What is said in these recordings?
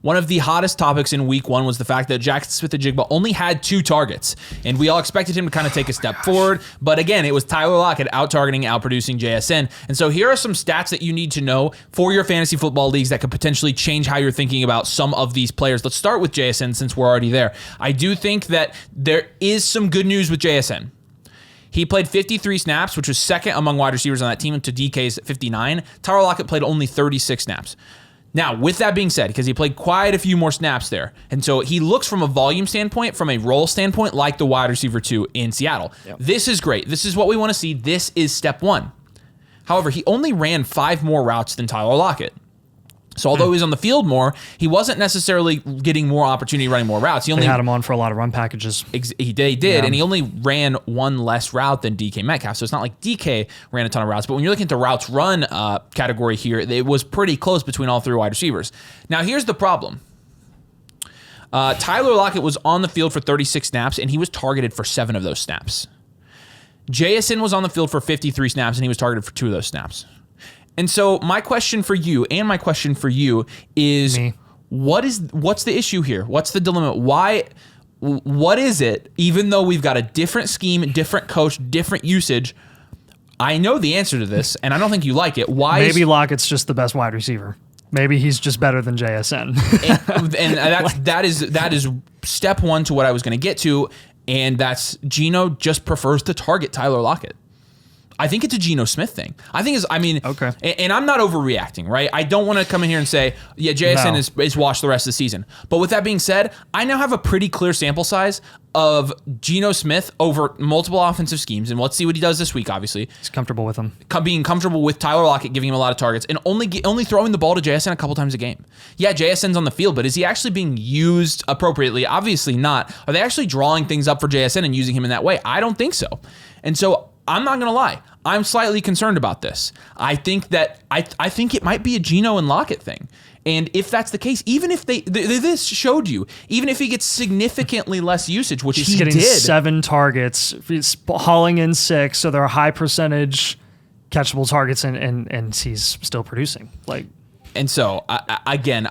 One of the hottest topics in week 1 was the fact that Jackson Smith-Njigba only had 2 targets, and we all expected him to kind of take a step forward. But again, it was Tyler Lockett out-targeting, out-producing JSN. And so here are some stats that you need to know for your fantasy football leagues that could potentially change how you're thinking about some of these players. Let's start with JSN since we're already there. I do think that there is some good news with JSN. He played 53 snaps, which was second among wide receivers on that team to DK's 59. Tyler Lockett played only 36 snaps. Now, with that being said, because he played quite a few more snaps there, and so he looks from a volume standpoint, from a role standpoint, like the wide receiver 2 in Seattle. Yep. This is great. This is what we want to see. This is step 1. However, he only ran 5 more routes than Tyler Lockett. So although he was on the field more, he wasn't necessarily getting more opportunity running more routes. He only had him on for a lot of run packages. He did, and he only ran 1 less route than DK Metcalf. So it's not like DK ran a ton of routes. But when you're looking at the routes run category here, it was pretty close between all 3 wide receivers. Now here's the problem. Tyler Lockett was on the field for 36 snaps, and he was targeted for 7 of those snaps. JSN was on the field for 53 snaps, and he was targeted for 2 of those snaps. And so my question for you is what's the issue here? What's the dilemma? What is it, even though we've got a different scheme, different coach, different usage? I know the answer to this, and I don't think you like it. Maybe Lockett's just the best wide receiver. Maybe he's just better than JSN. and that is step 1 to what I was going to get to, and that's Geno just prefers to target Tyler Lockett. I think it's a Geno Smith thing. Okay. And I'm not overreacting, right? I don't want to come in here and say, yeah, JSN is washed the rest of the season. But with that being said, I now have a pretty clear sample size of Geno Smith over multiple offensive schemes, and let's see what he does this week, obviously. He's comfortable with him. Being comfortable with Tyler Lockett, giving him a lot of targets, and only throwing the ball to JSN a couple times a game. Yeah, JSN's on the field, but is he actually being used appropriately? Obviously not. Are they actually drawing things up for JSN and using him in that way? I don't think so. And so I'm not going to lie. I'm slightly concerned about this. I think that I think it might be a Geno and Lockett thing. And if that's the case, even if this showed you, even if he gets significantly less usage, which he's he getting did. 7 targets, he's hauling in 6, so they're a high percentage catchable targets, and he's still producing. And so, again,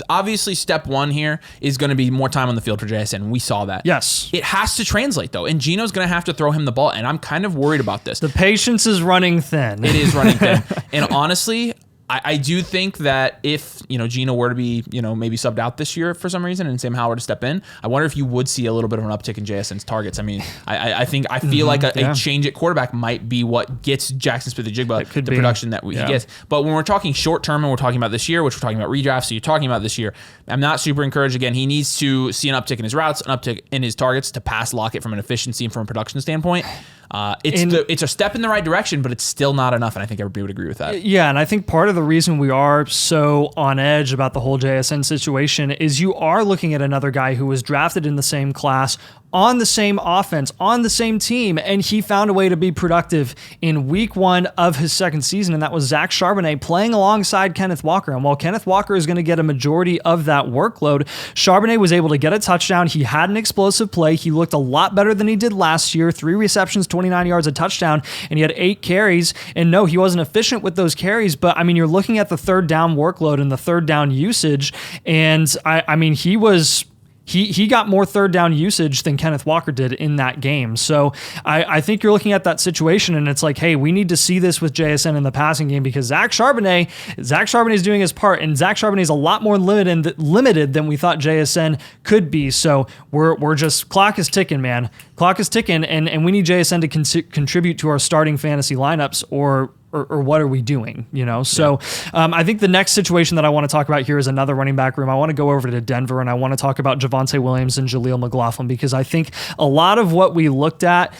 obviously step 1 here is going to be more time on the field for JSN. We saw that. Yes. It has to translate, though, and Geno's going to have to throw him the ball, and I'm kind of worried about this. The patience is running thin. It is running thin. And honestly, I do think that if Geno were to be maybe subbed out this year for some reason and Sam Howell were to step in, I wonder if you would see a little bit of an uptick in JSN's targets. I mean, I feel like a change at quarterback might be what gets Jackson Smith-Njigba the production that he gets. But when we're talking short term and we're talking about this year, which we're talking about redraft, so you're talking about this year, I'm not super encouraged. Again, he needs to see an uptick in his routes, an uptick in his targets to pass Lockett from an efficiency and from a production standpoint. It's a step in the right direction, but it's still not enough, and I think everybody would agree with that. Yeah, and I think part of the reason we are so on edge about the whole JSN situation is you are looking at another guy who was drafted in the same class, on the same offense, on the same team, and he found a way to be productive in week 1 of his second season, and that was Zach Charbonnet playing alongside Kenneth Walker. And while Kenneth Walker is going to get a majority of that workload, Charbonnet was able to get a touchdown. He had an explosive play. He looked a lot better than he did last year. 3 receptions, 29 yards, a touchdown, and he had 8 carries. And no, he wasn't efficient with those carries, but I mean, you're looking at the third down workload and the third down usage, and I mean, he got more third down usage than Kenneth Walker did in that game. So I think you're looking at that situation and it's like, hey, we need to see this with JSN in the passing game because Zach Charbonnet is doing his part, and Zach Charbonnet is a lot more limited than we thought JSN could be. So we're just, clock is ticking, man. Clock is ticking, and we need JSN to contribute to our starting fantasy lineups, or what are we doing? So I think the next situation that I want to talk about here is another running back room. I want to go over to Denver and I want to talk about Javonte Williams and Jaleel McLaughlin, because I think a lot of what we looked at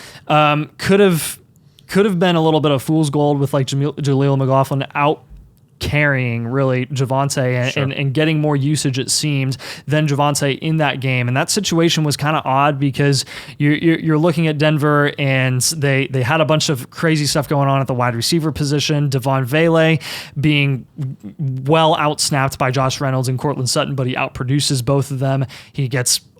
could have been a little bit of fool's gold with like Jaleel McLaughlin out carrying really Javonte and getting more usage, it seemed, than Javonte in that game. And that situation was kind of odd because you're looking at Denver and they had a bunch of crazy stuff going on at the wide receiver position. Devon Vele being well outsnapped by Josh Reynolds and Cortland Sutton, but he outproduces both of them. He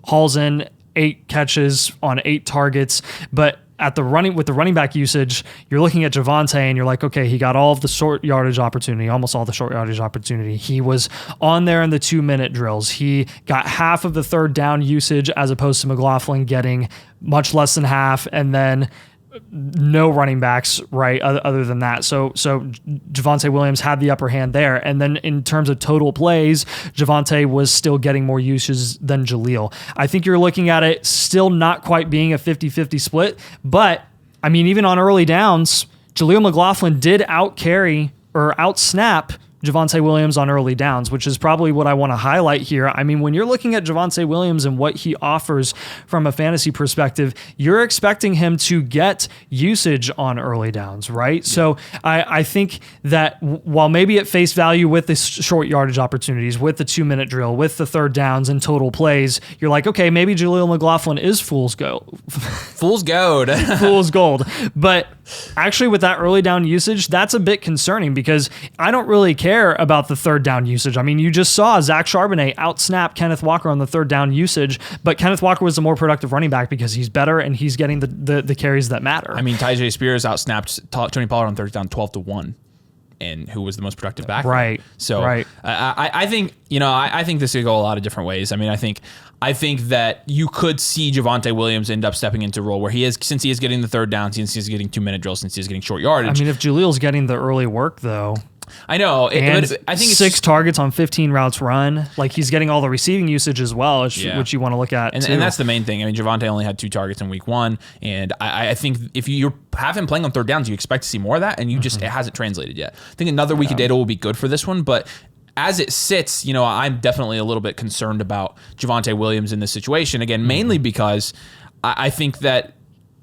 hauls in 8 catches on 8 targets, but with the running back usage, you're looking at Javonte and you're like, okay, he got all of the short yardage opportunity, almost all the short yardage opportunity. He was on there in the 2-minute drills. He got half of the third down usage as opposed to McLaughlin getting much less than half, and then no running backs, right, other than that. So Javonte Williams had the upper hand there. And then in terms of total plays, Javonte was still getting more usage than Jaleel. I think you're looking at it still not quite being a 50-50 split, but I mean, even on early downs, Jaleel McLaughlin did out-snap Javonte Williams on early downs, which is probably what I want to highlight here. I mean, when you're looking at Javonte Williams and what he offers from a fantasy perspective, you're expecting him to get usage on early downs, right? Yeah. So I think that while maybe at face value with the short yardage opportunities, with the 2-minute drill, with the third downs and total plays, you're like, okay, maybe Jaleel McLaughlin is fool's gold. Fool's gold. Fool's gold. But actually with that early down usage, that's a bit concerning because I don't really care about the third down usage. I mean, you just saw Zach Charbonnet out-snap Kenneth Walker on the third down usage, but Kenneth Walker was the more productive running back because he's better and he's getting the carries that matter. I mean, Tyjae Spears out-snapped Tony Pollard on third down 12-1. And who was the most productive back? Right. So right. I think, I think this could go a lot of different ways. I mean, I think that you could see Javonte Williams end up stepping into a role where since he is getting the third down, since he's getting 2-minute drills, since he's getting short yardage. I mean, if Jaleel's getting the early work though. I know. But I think it's 6 targets on 15 routes run. Like he's getting all the receiving usage as well, which you want to look at. And that's the main thing. I mean, Javonte only had 2 targets in week 1. And I think if you have him playing on third downs, you expect to see more of that. And it hasn't translated yet. I think another week of data will be good for this one. But as it sits, I'm definitely a little bit concerned about Javonte Williams in this situation. Again, mainly because I think that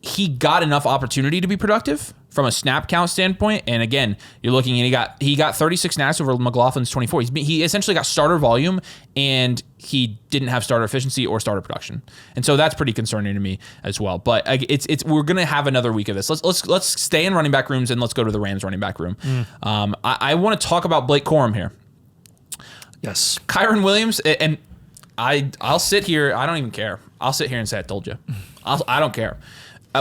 he got enough opportunity to be productive from a snap count standpoint. And again, you're looking and he got 36 snaps over McLaughlin's 24. He essentially got starter volume and he didn't have starter efficiency or starter production. And so that's pretty concerning to me as well. But we're going to have another week of this. Let's stay in running back rooms and let's go to the Rams running back room. I want to talk about Blake Corum here. Yes. Kyren Williams, and I'll sit here. I don't even care. I'll sit here and say I told you. I don't care.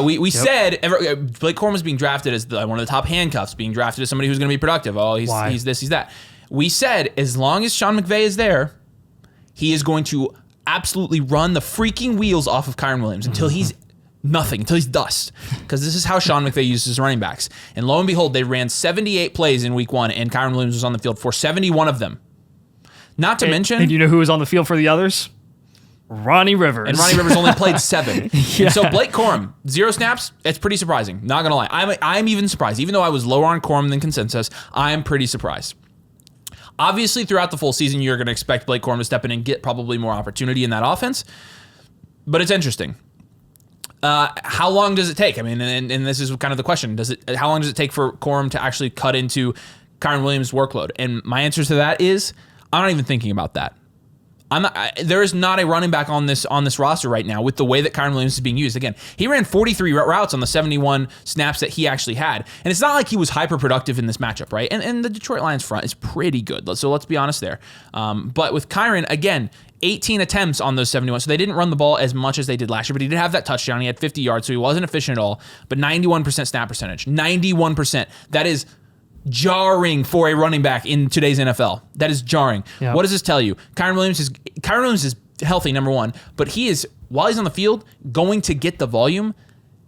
We said Blake Corum was being drafted as one of the top handcuffs, being drafted as somebody who's going to be productive. Oh, he's this, he's that. We said as long as Sean McVay is there, he is going to absolutely run the freaking wheels off of Kyren Williams until he's nothing, until he's dust. Because this is how Sean McVay uses his running backs. And lo and behold, they ran 78 plays in week 1, and Kyren Williams was on the field for 71 of them. Not to mention... And you know who was on the field for the others? Ronnie Rivers. And Ronnie Rivers only played 7. Yeah. So Blake Corum, 0 snaps. It's pretty surprising. Not going to lie. I'm even surprised. Even though I was lower on Corum than consensus, I'm pretty surprised. Obviously, throughout the full season, you're going to expect Blake Corum to step in and get probably more opportunity in that offense. But it's interesting. How long does it take? I mean, and this is kind of the question. How long does it take for Corum to actually cut into Kyren Williams' workload? And my answer to that is, I'm not even thinking about that. There is not a running back on this roster right now with the way that Kyren Williams is being used. Again, he ran 43 routes on the 71 snaps that he actually had. And it's not like he was hyper productive in this matchup, right? And the Detroit Lions front is pretty good. So let's be honest there. But with Kyren, again, 18 attempts on those 71. So they didn't run the ball as much as they did last year, but he did have that touchdown. He had 50 yards, so he wasn't efficient at all. But 91% snap percentage. 91%. That is jarring for a running back in today's NFL. That is jarring. Yep. What does this tell you? Kyren Williams is healthy, number one, but he is, while he's on the field, going to get the volume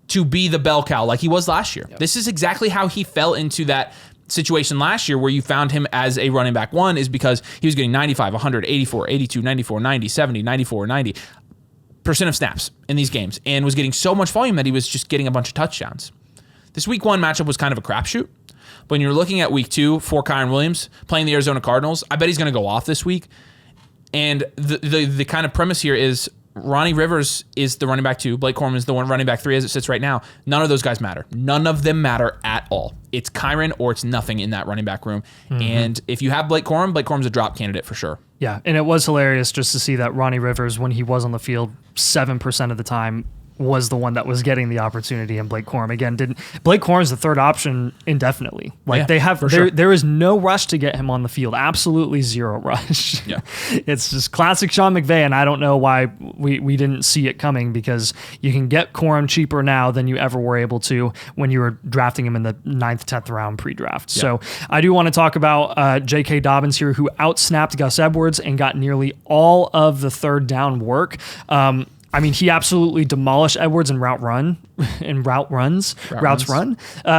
to be the bell cow like he was last year. Yep. This is exactly how he fell into that situation last year where you found him as a running back one, is because he was getting 95, 100, 84, 82, 94, 90, 70, 94, 90% of snaps in these games and was getting so much volume that he was just getting a bunch of touchdowns. This week 1 matchup was kind of a crapshoot. But when you're looking at week 2 for Kyren Williams playing the Arizona Cardinals, I bet he's going to go off this week. And the kind of premise here is Ronnie Rivers is the running back 2. Blake Corum is the one running back 3 as it sits right now. None of those guys matter. None of them matter at all. It's Kyren or it's nothing in that running back room. Mm-hmm. And if you have Blake Corum's a drop candidate for sure. Yeah, and it was hilarious just to see that Ronnie Rivers, when he was on the field 7% of the time, was the one that was getting the opportunity, and Blake Corum again didn't. Blake Corum's the third option indefinitely. Like they have, there is no rush to get him on the field. Absolutely zero rush. Yeah, it's just classic Sean McVay, and I don't know why we didn't see it coming, because you can get Corum cheaper now than you ever were able to when you were drafting him in the 9th, 10th round pre-draft. Yeah. So I do want to talk about J.K. Dobbins here, who outsnapped Gus Edwards and got nearly all of the third down work. I mean, he absolutely demolished Edwards in routes run.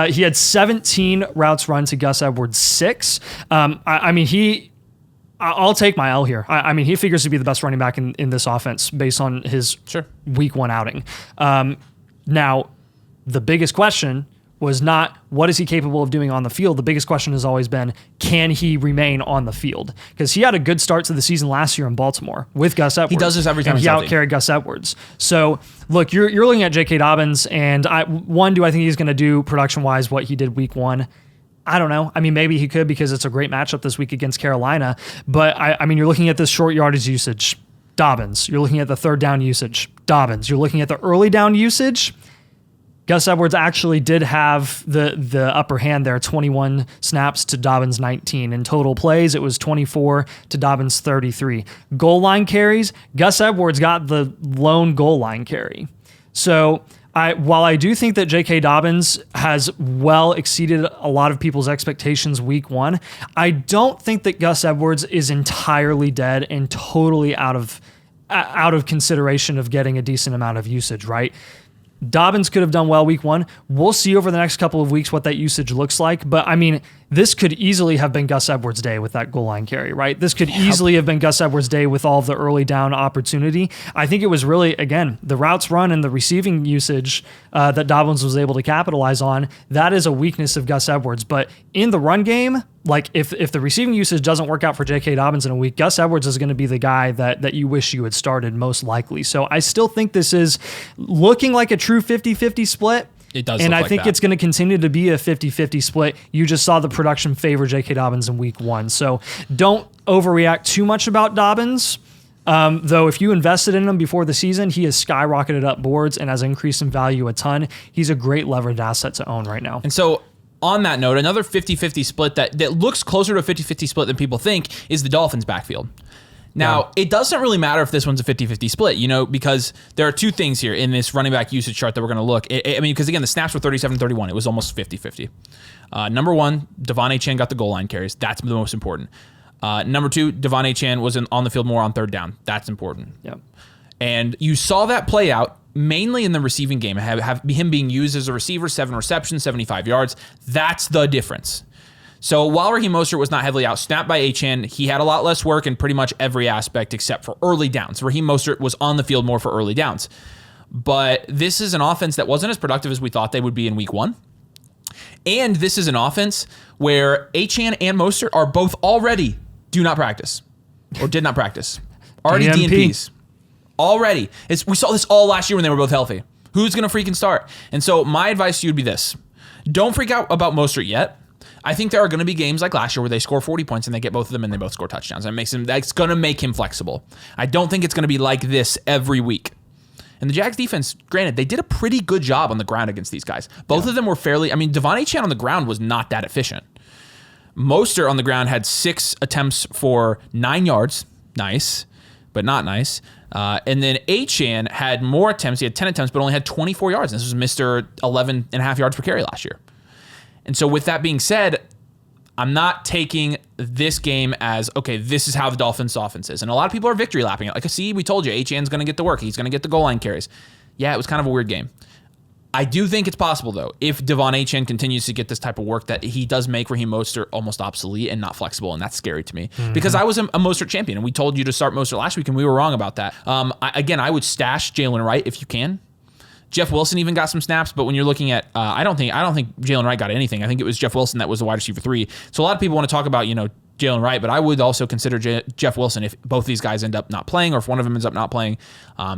He had 17 routes run to Gus Edwards 6. I'll take my L here. I mean, he figures to be the best running back in this offense based on his week 1 outing. Now, the biggest question was not what is he capable of doing on the field. The biggest question has always been, can he remain on the field? Because he had a good start to the season last year in Baltimore with Gus Edwards. He does this every time he outcarried Gus Edwards. So look, you're looking at J.K. Dobbins, and do I think he's going to do production-wise what he did week 1? I don't know. I mean, maybe he could, because it's a great matchup this week against Carolina. But I mean, you're looking at this short yardage usage, Dobbins. You're looking at the third down usage, Dobbins. You're looking at the early down usage. Gus Edwards actually did have the upper hand there, 21 snaps to Dobbins 19. In total plays, it was 24 to Dobbins 33. Goal line carries, Gus Edwards got the lone goal line carry. So while I do think that J.K. Dobbins has well exceeded a lot of people's expectations week 1, I don't think that Gus Edwards is entirely dead and totally out of consideration of getting a decent amount of usage, right? Dobbins could have done well week 1. We'll see over the next couple of weeks what that usage looks like. But I mean, this could easily have been Gus Edwards' day with that goal line carry, right? This could easily have been Gus Edwards' day with all of the early down opportunity. I think it was really, again, the routes run and the receiving usage that Dobbins was able to capitalize on. That is a weakness of Gus Edwards. But in the run game, like if the receiving usage doesn't work out for J.K. Dobbins in a week, Gus Edwards is going to be the guy that you wish you had started most likely. So I still think this is looking like a true 50-50 split. It does, and look I like think that. It's going to continue to be a 50-50 split. You just saw the production favor J.K. Dobbins in week 1. So don't overreact too much about Dobbins. Though if you invested in him before the season, he has skyrocketed up boards and has increased in value a ton. He's a great leveraged asset to own right now. And so on that note, another 50-50 split that looks closer to a 50-50 split than people think is the Dolphins backfield. Now, It doesn't really matter if this one's a 50-50 split, because there are two things here in this running back usage chart that we're going to look. Because again, the snaps were 37-31. It was almost 50-50. Number 1, Javonte Jaleel got the goal line carries. That's the most important. Number 2, Javonte Jaleel was on the field more on third down. That's important. Yep. And you saw that play out mainly in the receiving game. Have him being used as a receiver, 7 receptions, 75 yards. That's the difference. So while Raheem Mostert was not heavily outsnapped by Achane, he had a lot less work in pretty much every aspect except for early downs. Raheem Mostert was on the field more for early downs. But this is an offense that wasn't as productive as we thought they would be in week 1. And this is an offense where Achane and Mostert are both already do not practice or did not practice. Already DNPs. Already. We saw this all last year when they were both healthy. Who's going to freaking start? And so my advice to you would be this. Don't freak out about Mostert yet. I think there are going to be games like last year where they score 40 points and they get both of them and they both score touchdowns. That's going to make him flexible. I don't think it's going to be like this every week. And the Jags defense, granted, they did a pretty good job on the ground against these guys. Both of them were Javonte Jaleel on the ground was not that efficient. Mostert on the ground had 6 attempts for 9 yards. Nice, but not nice. And then Achane had more attempts. He had 10 attempts, but only had 24 yards. This was Mr. 11.5 yards per carry last year. And so with that being said, I'm not taking this game as, okay, this is how the Dolphins offense is. And a lot of people are victory lapping it. Like, see, we told you, Achane's going to get the work. He's going to get the goal line carries. Yeah, it was kind of a weird game. I do think it's possible, though, if Devon Achane continues to get this type of work, that he does make Raheem Mostert almost obsolete and not flexible, and that's scary to me. Mm-hmm. Because I was a Mostert champion, and we told you to start Mostert last week, and we were wrong about that. I would stash Jalen Wright if you can. Jeff Wilson even got some snaps, but when you're looking at, I don't think Jalen Wright got anything. I think it was Jeff Wilson that was the wide receiver 3. So a lot of people want to talk about, Jalen Wright, but I would also consider Jeff Wilson if both these guys end up not playing or if one of them ends up not playing,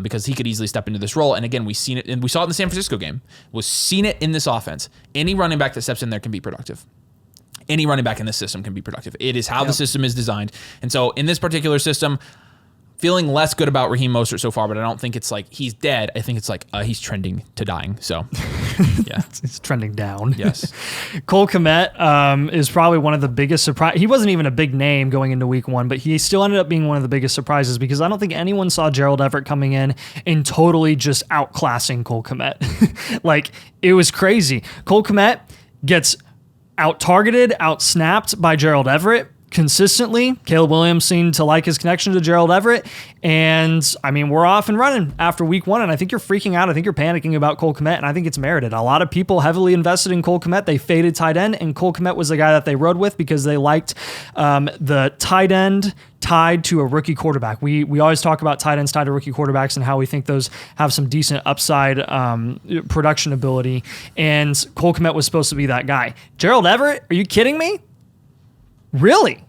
because he could easily step into this role. And again, we've seen it, and we saw it in the San Francisco game. We've seen it in this offense. Any running back that steps in there can be productive. Any running back in this system can be productive. It is how the system is designed. And so in this particular system, feeling less good about Raheem Mostert so far, but I don't think it's like he's dead. I think it's like he's trending to dying. So, yeah. It's trending down. Yes. Cole Kmet is probably one of the biggest surprise. He wasn't even a big name going into week 1, but he still ended up being one of the biggest surprises because I don't think anyone saw Gerald Everett coming in and totally just outclassing Cole Kmet. Like, it was crazy. Cole Kmet gets out-targeted, out-snapped by Gerald Everett consistently. Caleb Williams seemed to like his connection to Gerald Everett. And, I mean, we're off and running after week 1, and I think you're freaking out. I think you're panicking about Cole Kmet, and I think it's merited. A lot of people heavily invested in Cole Kmet. They faded tight end, and Cole Kmet was the guy that they rode with because they liked the tight end tied to a rookie quarterback. We always talk about tight ends tied to rookie quarterbacks and how we think those have some decent upside production ability, and Cole Kmet was supposed to be that guy. Gerald Everett, are you kidding me? Really?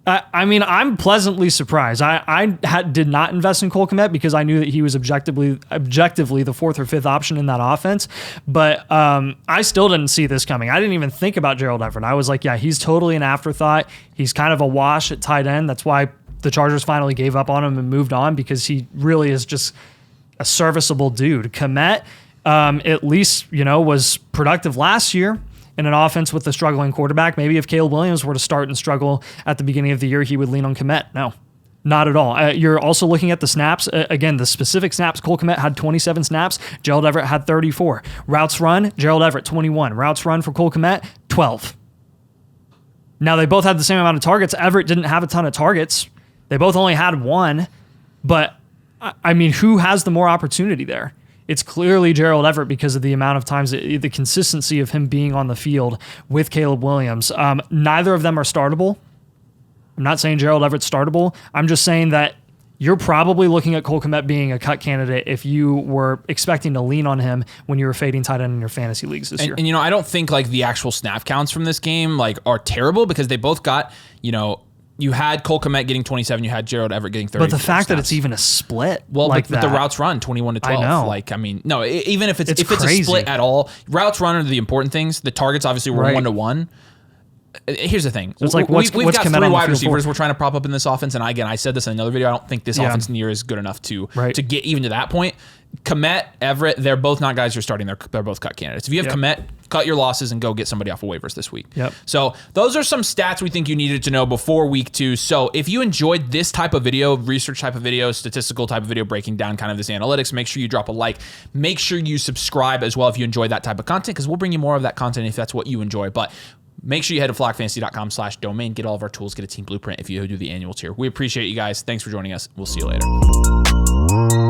I mean, I'm pleasantly surprised. I did not invest in Cole Kmet because I knew that he was objectively the 4th or 5th option in that offense. But I still didn't see this coming. I didn't even think about Gerald Everett. I was like, yeah, he's totally an afterthought. He's kind of a wash at tight end. That's why the Chargers finally gave up on him and moved on, because he really is just a serviceable dude. Kmet, at least, was productive last year in an offense with a struggling quarterback. Maybe if Caleb Williams were to start and struggle at the beginning of the year, he would lean on Kmet. No, not at all. You're also looking at the snaps. Again, the specific snaps. Cole Kmet had 27 snaps. Gerald Everett had 34. Routes run, Gerald Everett, 21. Routes run for Cole Kmet, 12. Now, they both had the same amount of targets. Everett didn't have a ton of targets. They both only had 1. But, I mean, who has the more opportunity there? It's clearly Gerald Everett because of the amount of times, the consistency of him being on the field with Caleb Williams. Neither of them are startable. I'm not saying Gerald Everett's startable. I'm just saying that you're probably looking at Cole Kmet being a cut candidate if you were expecting to lean on him when you were fading tight end in your fantasy leagues this year. And I don't think like the actual snap counts from this game like are terrible because they both got, you had Cole Kmet getting 27, you had Gerald Everett getting 30. But the fact that it's even a split, well, like but the routes run 21 to 12. I know. Like, I mean, no, even if it's a split at all, routes run are the important things. The targets obviously were 1-to-1. Here's the thing. So it's like we've got Kmet 3 wide receivers we're trying to prop up in this offense, and again, I said this in another video. I don't think this offense near is good enough to get even to that point. Kmet, Everett, they're both not guys you're starting. They're both cut candidates. If you have Kmet, cut your losses and go get somebody off of waivers this week. Yep. So those are some stats we think you needed to know before week 2. So if you enjoyed this type of video, research type of video, statistical type of video, breaking down kind of this analytics, make sure you drop a like. Make sure you subscribe as well if you enjoy that type of content, because we'll bring you more of that content if that's what you enjoy. But make sure you head to flockfantasy.com/domain, get all of our tools, get a team blueprint if you do the annual tier. We appreciate you guys. Thanks for joining us. We'll see you later.